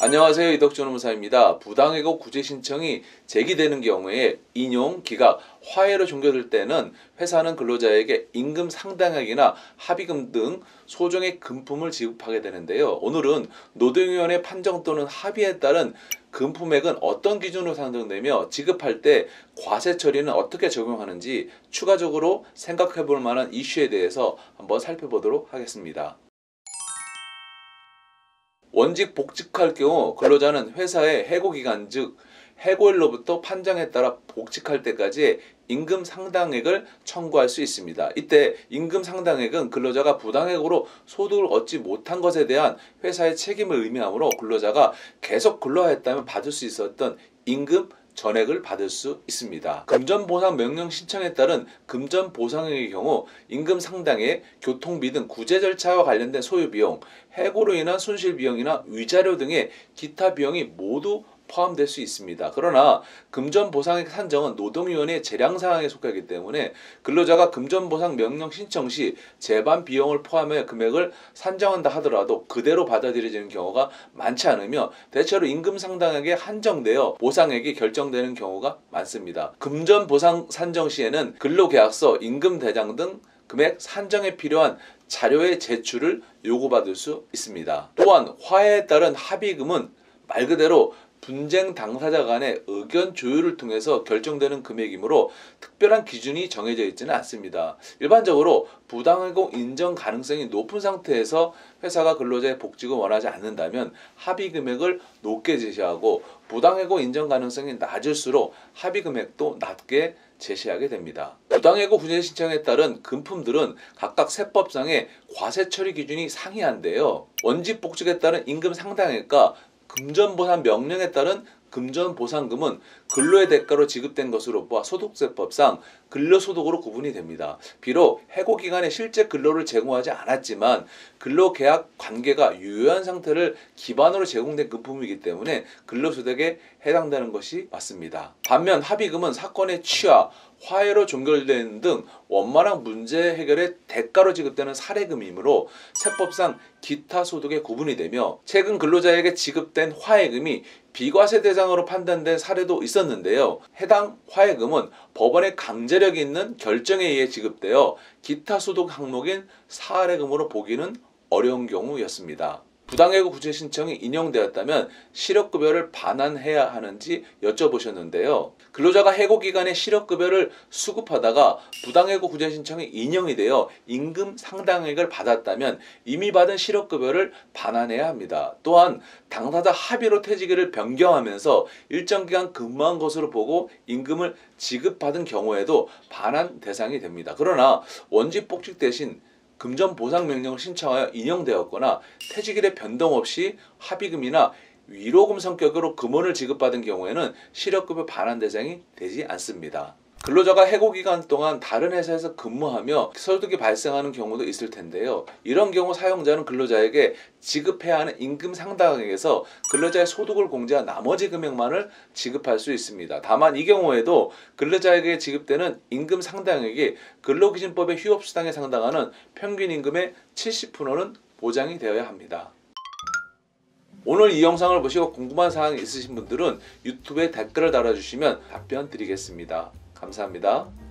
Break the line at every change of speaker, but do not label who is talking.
안녕하세요. 이덕준 노무사입니다. 부당해고 구제 신청이 제기되는 경우에 인용, 기각, 화해로 종결될 때는 회사는 근로자에게 임금 상당액이나 합의금 등 소정의 금품을 지급하게 되는데요. 오늘은 노동위원회 판정 또는 합의에 따른 금품액은 어떤 기준으로 산정되며 지급할 때 과세 처리는 어떻게 적용하는지 추가적으로 생각해 볼 만한 이슈에 대해서 한번 살펴보도록 하겠습니다. 원직 복직할 경우 근로자는 회사의 해고기간 즉 해고일로부터 판정에 따라 복직할 때까지의 임금 상당액을 청구할 수 있습니다. 이때 임금 상당액은 근로자가 부당해고로 소득을 얻지 못한 것에 대한 회사의 책임을 의미하므로 근로자가 계속 근로하였다면 받을 수 있었던 임금 전액을 받을 수 있습니다. 금전보상 명령 신청에 따른 금전보상액의 경우 임금 상당액, 교통비 등 구제 절차와 관련된 소요비용, 해고로 인한 손실비용이나 위자료 등의 기타 비용이 모두 포함될 수 있습니다. 그러나 금전보상액 산정은 노동위원회의 재량사항에 속하기 때문에 근로자가 금전보상 명령 신청 시 재반 비용을 포함해 금액을 산정한다 하더라도 그대로 받아들여지는 경우가 많지 않으며 대체로 임금 상당액에 한정되어 보상액이 결정되는 경우가 많습니다. 금전보상 산정 시에는 근로계약서, 임금대장 등 금액 산정에 필요한 자료의 제출을 요구받을 수 있습니다. 또한 화해에 따른 합의금은 말 그대로 분쟁 당사자 간의 의견 조율을 통해서 결정되는 금액이므로 특별한 기준이 정해져 있지는 않습니다. 일반적으로 부당해고 인정 가능성이 높은 상태에서 회사가 근로자의 복직을 원하지 않는다면 합의 금액을 높게 제시하고 부당해고 인정 가능성이 낮을수록 합의 금액도 낮게 제시하게 됩니다. 부당해고 구제 신청에 따른 금품들은 각각 세법상의 과세 처리 기준이 상이한데요. 원직 복직에 따른 임금 상당액과 금전보상 명령에 따른 금전보상금은 근로의 대가로 지급된 것으로 보아 소득세법상 근로소득으로 구분이 됩니다. 비록 해고기간에 실제 근로를 제공하지 않았지만 근로계약 관계가 유효한 상태를 기반으로 제공된 금품이기 때문에 근로소득에 해당되는 것이 맞습니다. 반면 합의금은 사건의 취하, 화해로 종결되는 등 원만한 문제 해결의 대가로 지급되는 사례금이므로 세법상 기타 소득에 구분이 되며 최근 근로자에게 지급된 화해금이 비과세 대상으로 판단된 사례도 있었는데요. 해당 화해금은 법원의 강제력이 있는 결정에 의해 지급되어 기타 소득 항목인 사례금으로 보기는 어려운 경우였습니다. 부당해고 구제 신청이 인용되었다면 실업급여를 반환해야 하는지 여쭤보셨는데요. 근로자가 해고기간에 실업급여를 수급하다가 부당해고 구제 신청이 인용이 되어 임금 상당액을 받았다면 이미 받은 실업급여를 반환해야 합니다. 또한 당사자 합의로 퇴직일을 변경하면서 일정 기간 근무한 것으로 보고 임금을 지급받은 경우에도 반환 대상이 됩니다. 그러나 원직 복직 대신 금전보상명령을 신청하여 인용되었거나 퇴직일의 변동 없이 합의금이나 위로금 성격으로 금원을 지급받은 경우에는 실업급여 반환 대상이 되지 않습니다. 근로자가 해고기간 동안 다른 회사에서 근무하며 소득이 발생하는 경우도 있을 텐데요. 이런 경우 사용자는 근로자에게 지급해야 하는 임금 상당액에서 근로자의 소득을 공제한 나머지 금액만을 지급할 수 있습니다. 다만 이 경우에도 근로자에게 지급되는 임금 상당액이 근로기준법의 휴업수당에 상당하는 평균임금의 70%는 보장이 되어야 합니다. 오늘 이 영상을 보시고 궁금한 사항이 있으신 분들은 유튜브에 댓글을 달아주시면 답변 드리겠습니다. 감사합니다.